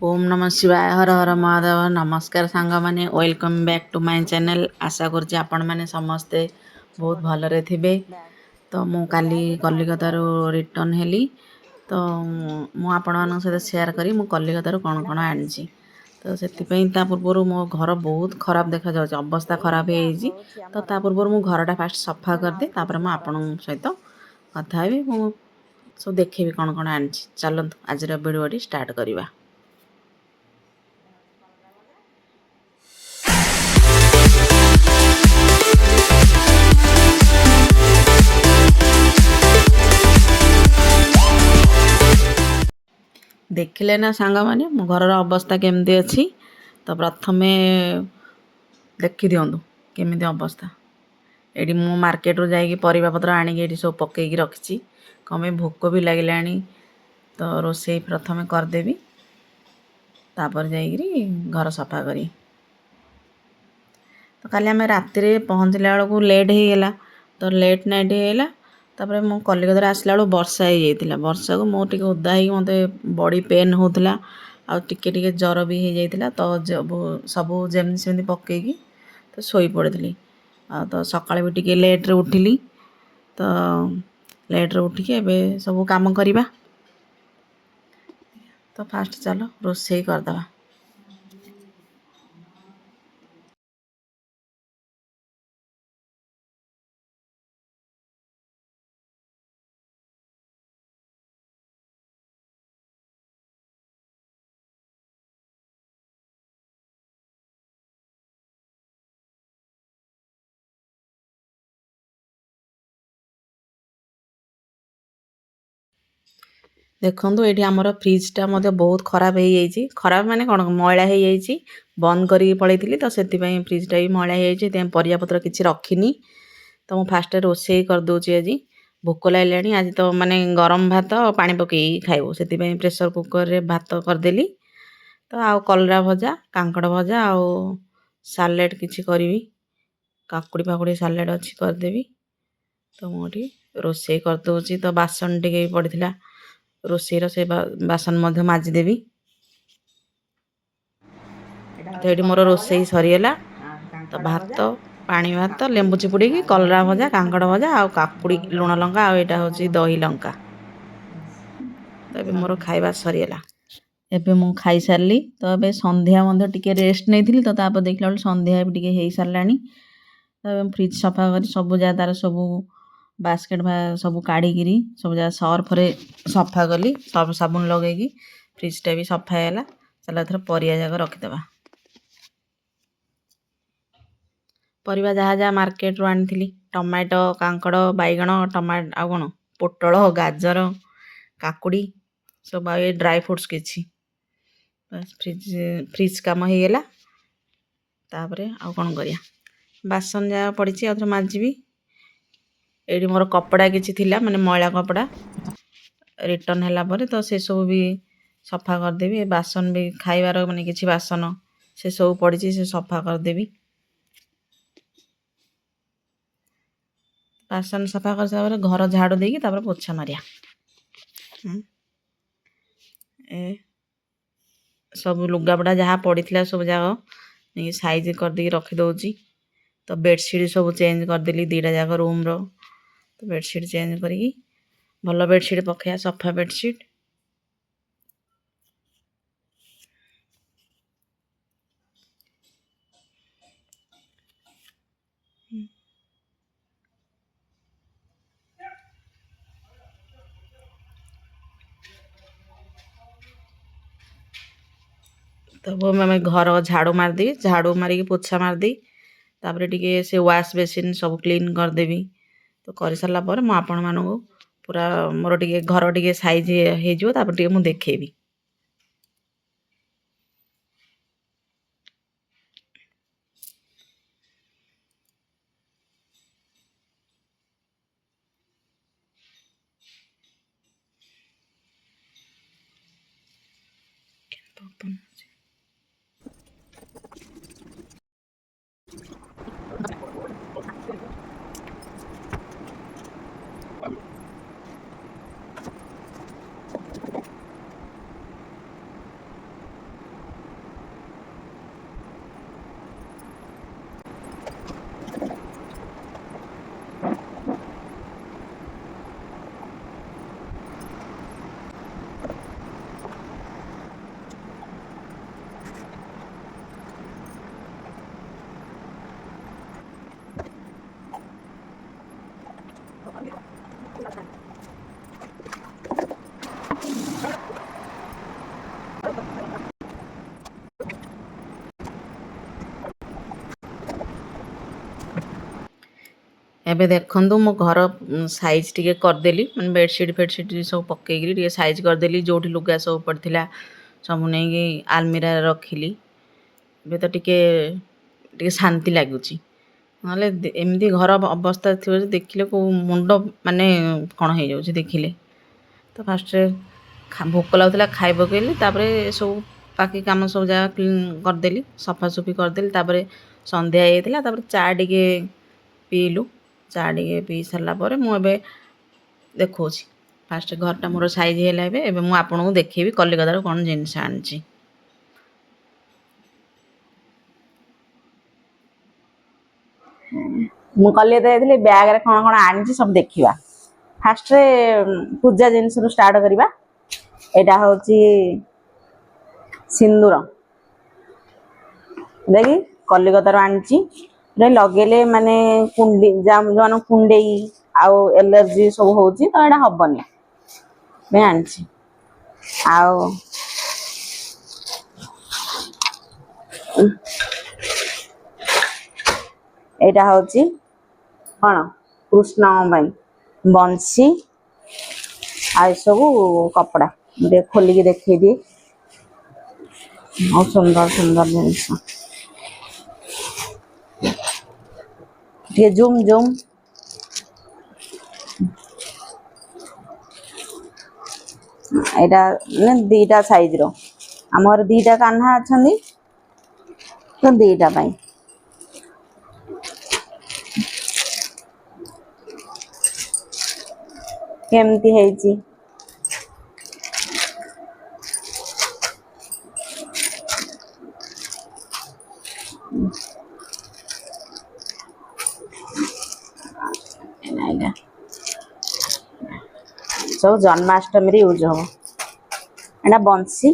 ओम नमः शिवाय हर हर महादेव नमस्कार सांग माने welcome back to my channel. आशा करछि आपण माने समस्ते बहुत भलरे थिबे। तो मु काली कलिकतारू रिटर्न हेली तो मु आपण मानक सहित शेयर करी मु कलिकतारू कोन कोन आनिछि। तो सेतिपई ता पूर्वरु मो घर बहुत खराब देखा जाउछ, अवस्था खराब हे जी। तो ता पूर्वरु मु घरटा फास्ट सफा कर दे तापर मु आपण सहित कथा हेबी। मु सो देखेबी कोन कोन आनिछि। चलंतु आज वीडियोटी स्टार्ट करिवा। देखिले ना सांग माने मो घरर अवस्था केमती अछि। तो प्रथमे देखि दियंतु केमिति अवस्था। एडी मु मार्केट रो जाई कि परिबा पत्र आनी के एडी सब पक्के की रखछि। कमे भूख भी लागिलानी तो रोसेई प्रथमे कर देबी, तापर जाईगिरी घर सफा करी। तो काली हमें राति रे पहुंचला बेलू लेट हो गला, तो लेट नाइट होगा। तापर मो कलिकता आसला बेलू वर्षा हो जाइतिला। वर्षा को मो टिके ओदा ही मते बॉडी पेन होतला आ टिके टिके जर भी हो जाइतिला। तो सबू जेमती सेमती पकेकी तो सोई पड़ती। तो सकाळे भी टिके लेट रे उठिली। तो लेट रे उठिके एबे सबू काम करिबा। तो फास्ट चलो रोसेई करदबा। देखो ये आमर फ्रिजटा मत बहुत खराब हो जाइए। खराब माने कौन मैला हो जाइए। बंद करी पड़े तो से फ्रिजटा भी मैला हो जाइए। परिया पत्र किसी रखिनी। तो मुझे फास्ट रोसे करदे आज। भोक लगे आज तो माने गरम भात पानी पकई खाइबू से प्रेसर कुकर रे भात करदेली। तो आउ कलरा भजा कांकड़ भजा आउ सालेड किसी करी। काकुड़ी फाकुड़ी सालेड अच्छी करदेवी। तो मुझे रोसे करदे। तो बासन टे पड़ा रोसेर से बासन मजिदेवी। तो ये मोर रोसे सरीगला। तो भात पानी भात लेंबू चिपुड़ी कलरा भजा कांकड़ भजा आउ काकुड़ी लुण लंका आउ यहाँ हूँ दही लंका। तो ये मोर खाइबा सरीगला। एबे मु खाई सारली। तो एबे संध्या मध्य टिके रेस्ट नहीं तो तापर देखला बेल संध्या भी टिके हेई सारलानी। तो फ्रिज सफा कर सब जा तार सब बास्केट सब काढ़ी सब जा सर्फ रे सफा कली। सर्फ साबुन लगेगी फ्रिजटा भी सफा है। चलो एथर परिया जाक रखिदेबा। परिवा जहाँ जहाँ मार्केट रू आनी टमाटो कांकड़ बैगण टमाटो आ कौन पोटल गाजर काकुड़ी सब ये ड्राई फ्रूट्स किछि। बस फ्रिज काम हो गला। तापर आउ कौन करिया बासन जहाँ पड़ी आउथरे माजिबी। एडी मोर कपड़ा किछि थिला माने मैला कपड़ा रिटर्न हैला परे तो से सब भी सफा करदेवी। बासन भी खाइबार माने किछि बासन से सब पड़ी से सफा करदेवी। बासन सफा कर सारे घर झाड़ू देकी तापर पोछा मारिया। ए सब लुगापड़ा जहाँ पड़ा सब जाक नहीं साइज करदे रखिदे। तो बेडसीट सब चेंज करदेली दीटा जाक रूम रो। तो बेडसीट चेंज करी भल बेडसीट पकड़ा सफा बेडसीट। तब मैं घर झाड़ू मारदी झाड़ू मारिकी पोछा मारदी। तापर टिके से वाश बेसिन सब क्लीन करदेवी। तो कर सारा पर मु आपण मानू पूरा मोर टिके घर टिके साइज हो तापर टिके मु देखेबी। ଏବେ ଦେଖନ୍ତୁ ମୁଁ ଘର ସାଇଜ୍ ଟିକେ କରିଦେଲି, ମାନେ ବେଡ଼ସିଟ୍ ଫେଡ଼ସିଟ୍ ସବୁ ପକେଇକିରି ଟିକେ ସାଇଜ୍ କରିଦେଲି। ଯୋଉଠି ଲୁଗା ସବୁ ପଡ଼ିଥିଲା ସବୁ ନେଇକି ଆଲମିରାରେ ରଖିଲି। ଏବେ ତ ଟିକେ ଶାନ୍ତି ଲାଗୁଛି। ନହେଲେ ଏମିତି ଘର ଅବସ୍ଥା ଥିବ ଯେ ଦେଖିଲେ କୋଉ ମୁଣ୍ଡ ମାନେ କ'ଣ ହେଇଯାଉଛି ଦେଖିଲେ। ତ ଫାଷ୍ଟରେ ଭୋକ ଲାଗୁଥିଲା ଖାଇ ପକେଇଲି, ତାପରେ ସବୁ ବାକି କାମ ସବୁ ଯାକ କ୍ଲିନ୍ କରିଦେଲି, ସଫାସୁଫି କରିଦେଲି। ତାପରେ ସନ୍ଧ୍ୟା ହେଇଯାଇଥିଲା, ତାପରେ ଚା ଟିକେ ପିଇଲୁ। ଚା ଟିକେ ପିଇ ସାରିଲା ପରେ ମୁଁ ଏବେ ଦେଖଉଛି ଫାଷ୍ଟ ଘରଟା ମୋର ସାଇଜ୍ ହେଲା। ଏବେ ମୁଁ ଆପଣଙ୍କୁ ଦେଖେଇବି କଲିକତାରୁ କ'ଣ ଜିନିଷ ଆଣିଛି। ମୁଁ କଲିକତା ଯାଇଥିଲି, ବ୍ୟାଗରେ କ'ଣ କ'ଣ ଆଣିଛି ସବୁ ଦେଖିବା। ଫାଷ୍ଟରେ ପୂଜା ଜିନିଷରୁ ଷ୍ଟାର୍ଟ କରିବା। ଏଇଟା ହେଉଛି ସିନ୍ଦୁର, ଦେଖି କଲିକତାରୁ ଆଣିଛି। ଲଗେଇଲେ ମାନେ ଯୋଉମାନଙ୍କୁ କୁଣ୍ଡେଇ ଆଉ ଏଲର୍ଜି ସବୁ ହେଉଛି, ତ ଏଇଟା ହବନି ମୁଁ ଆଣିଛି। ଆଉ ଏଇଟା ହେଉଛି କ'ଣ କୃଷ୍ଣଙ୍କ ପାଇଁ ବଂଶୀ ଆଉ ଏସବୁ କପଡ଼ା। ଟିକେ ଖୋଲିକି ଦେଖେଇଦିଏ, ବହୁତ ସୁନ୍ଦର ସୁନ୍ଦର ଜିନିଷ। ଟିକେ ଜୁମ୍ ଜୁମ୍। ଏଇଟା ମାନେ ଦିଟା ସାଇଜ୍ର। ଆମ ଘରେ ଦିଟା କାହ୍ନା ଅଛନ୍ତି, ତ ଦିଟା ପାଇଁ। କେମିତି ହେଇଛି ଏଇଟା ସବୁ ଜନ୍ମାଷ୍ଟମୀରେ ୟୁଜ୍ ହବ। ଏଇଟା ବଂଶୀ।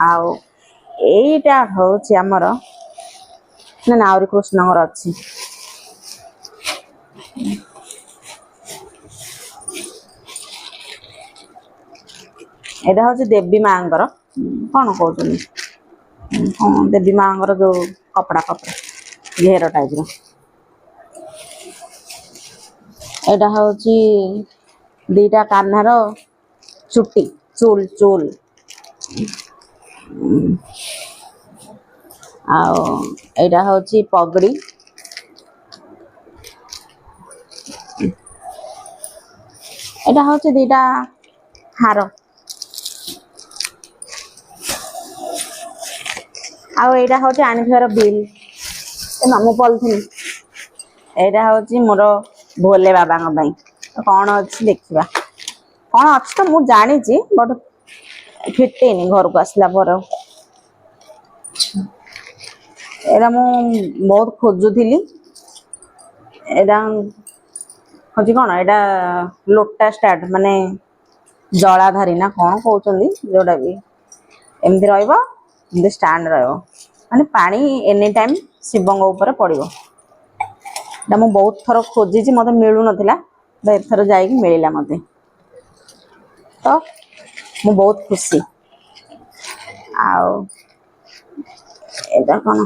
ଆଉ ଏଇଟା ହେଉଛି ଆମର ନା ଆହୁରି କୃଷ୍ଣଙ୍କର ଅଛି। ଏଇଟା ହେଉଛି ଦେବୀ ମାଙ୍କର, କ'ଣ କହୁଛନ୍ତି ଦେବୀ ମାଙ୍କର ଯୋଉ କପଡ଼ା ଘେର ଟାଇପ୍ର। ଏଇଟା ହେଉଛି ଦିଟା କାହ୍ନାର ଚୁଲ୍। ଆଉ ଏଇଟା ହେଉଛି ପଗଡ଼ି। ଏଇଟା ହେଉଛି ଦିଟା ହାର। ଆଉ ଏଇଟା ହେଉଛି ଆଣିଥିବାର ବିଲ୍, ମାମୁଁ ପଲିଥିନ୍। ଏଇଟା ହେଉଛି ମୋର ଭୋଲେ ବାବାଙ୍କ ପାଇଁ। କ'ଣ ଅଛି ଦେଖିବା। କ'ଣ ଅଛି ତ ମୁଁ ଜାଣିଛି, ବଟ୍ ଫିଟେଇନି ଘରକୁ ଆସିଲା ପରେ। ଏଇଟା ମୁଁ ବହୁତ ଖୋଜୁଥିଲି। ଏଇଟା ହେଉଛି କ'ଣ, ଏଇଟା ଲୋଟା ଷ୍ଟାର୍ଟ ମାନେ ଜଳାଧାରୀ ନା କ'ଣ କହୁଛନ୍ତି, ଯୋଉଟା ବି ଏମିତି ରହିବ, ଏମିତି ଷ୍ଟାଣ୍ଡ ରହିବ, ମାନେ ପାଣି ଏନି ଟାଇମ୍ ଶିବଙ୍କ ଉପରେ ପଡ଼ିବ। ଏଇଟା ମୁଁ ବହୁତ ଥର ଖୋଜିଛି, ମୋତେ ମିଳୁନଥିଲା, ଏଥର ଯାଇକି ମିଳିଲା ମୋତେ, ତ ମୁଁ ବହୁତ ଖୁସି। ଆଉ ଏଇଟା କ'ଣ,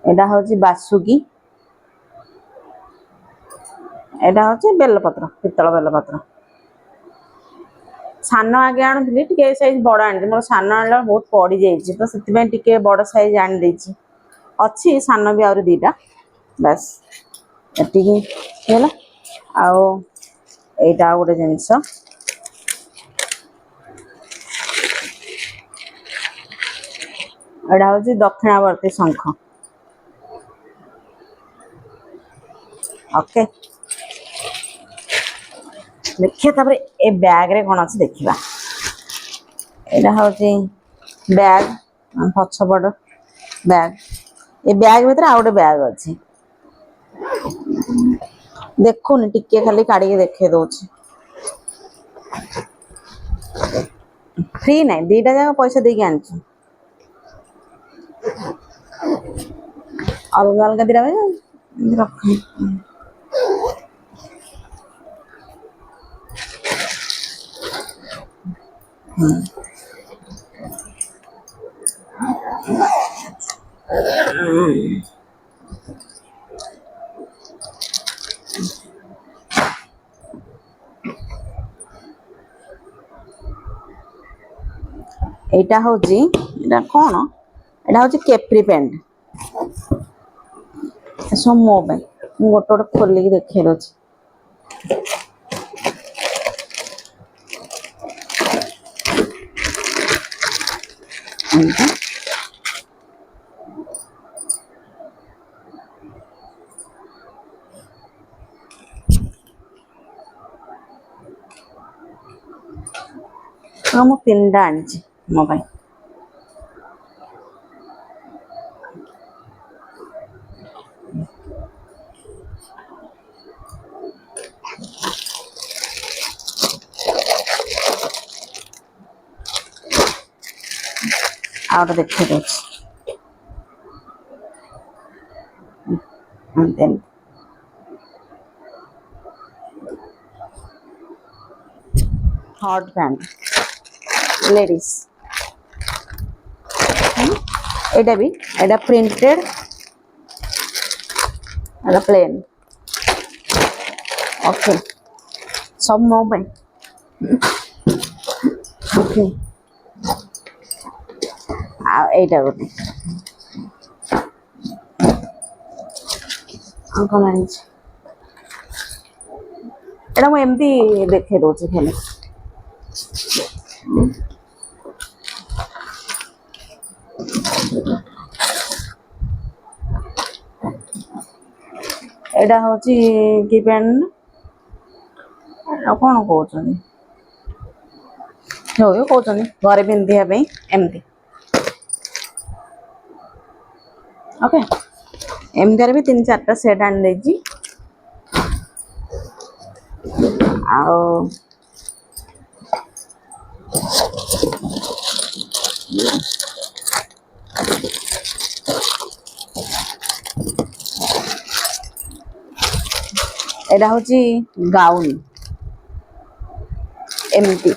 ଏଇଟା ହେଉଛି ବାସୁକି। ଏଇଟା ହେଉଛି ବେଲପତ୍ର, ପିତ୍ତଳ ବେଲପତ୍ର। ସାନ ଆଗେ ଆଣୁଥିଲି, ଟିକେ ସାଇଜ୍ ବଡ଼ ଆଣିଛି। ମୋର ସାନ ଆଣିଲା ବହୁତ ପଡ଼ିଯାଇଛି, ତ ସେଥିପାଇଁ ଟିକେ ବଡ଼ ସାଇଜ୍ ଆଣିଦେଇଛି। ଅଛି ସାନ ବି ଆହୁରି ଦିଟା, ବାସ୍ ଏତିକି ହେଲା। ଆଉ ଏଇଟା ଆଉ ଗୋଟେ ଜିନିଷ, ଏଇଟା ହେଉଛି ଦକ୍ଷିଣାବର୍ତ୍ତୀ ଶଙ୍ଖ। ଓକେ, ଦେଖିବା ତାପରେ ଏ ବ୍ୟାଗରେ କ'ଣ ଅଛି ଦେଖିବା। ଏଇଟା ହେଉଛି ବ୍ୟାଗ୍, ପଛପଟ ବ୍ୟାଗ୍। ଏ ବ୍ୟାଗ୍ ଭିତରେ ଆଉ ଗୋଟେ ବ୍ୟାଗ୍ ଅଛି, ଦେଖୁନି, ଟିକେ ଖାଲି କାଢ଼ିକି ଦେଖେଇ ଦେଉଛି। फ्री नहीं दीटा जाक पैसा देके आनछु अलग अलग दिरा रख एटा होजी एटा कोन एटा होजी केप्री पेंट सब मो पे गोटे गोटे खोलिक देखे रोच मु तीनटा आनी मो भाई आउट देखे रोच देन हॉट पैंट लेडीज एटा भी एटा प्रिंटेड एटा प्लेन ओके सब मो पे ओके आ एटा गोटे कौन आनी एटा मु एमती देखे रोच खाली एटा होची की पेन कौन कहते हो कहते घरे पिंधिया एमती ओके एमती भी 3-4टा सेट आनी देजी आओ एटा होची गाउन एमती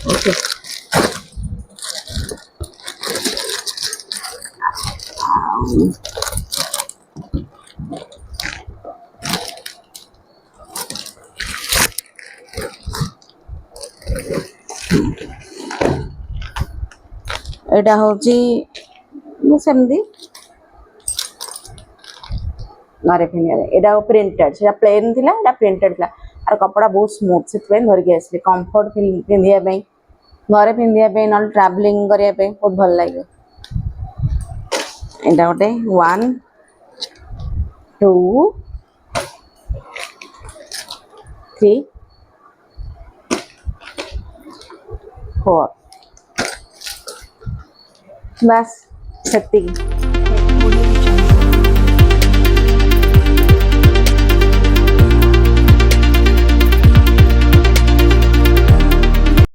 ओके एटा होची सेमती घरे पिंधे एटा प्रिंटेड से प्लेन थिला एटा प्रिंटेड थिला आर कपड़ा बहुत स्मूथ से धरिक आसली कंफर्ट पिंधिया घरे पिंधिया न ट्रावेलिंग करने बहुत भल लगे एटा गोटे 1 2 3 4 बस सेतिकी